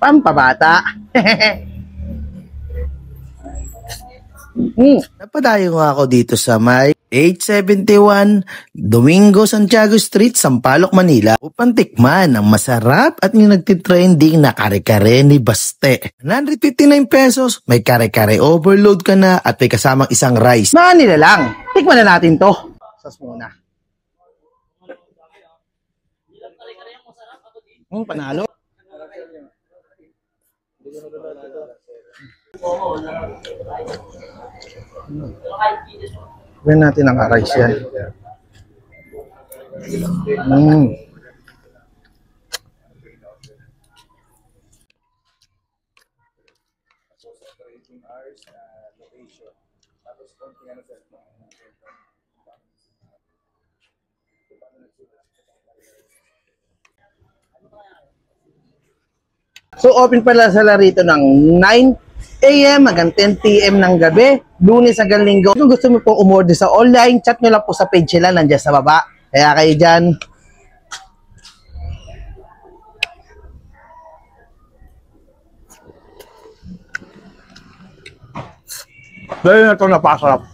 pampabata. Napadayo nga ako dito sa may 871 Domingo Santiago Street, Sampaloc, Manila upang tikman ang masarap at yung nagtitrending na kare-kare ni Baste. 159 pesos, may kare-kare overload ka na at may kasamang isang rice. Manila lang. Tikman na natin to. Sas muna. Panalo. Gawin natin ang rice yan. So open pala sila rito ng 9 AM hanggang 10 PM ng gabi, Lunes hanggang Linggo. Kung gusto mo po umorder sa online, chat nyo lang po sa page nila, nandiyan sa baba. Kaya kayo dyan. Dahil na ito napasarap.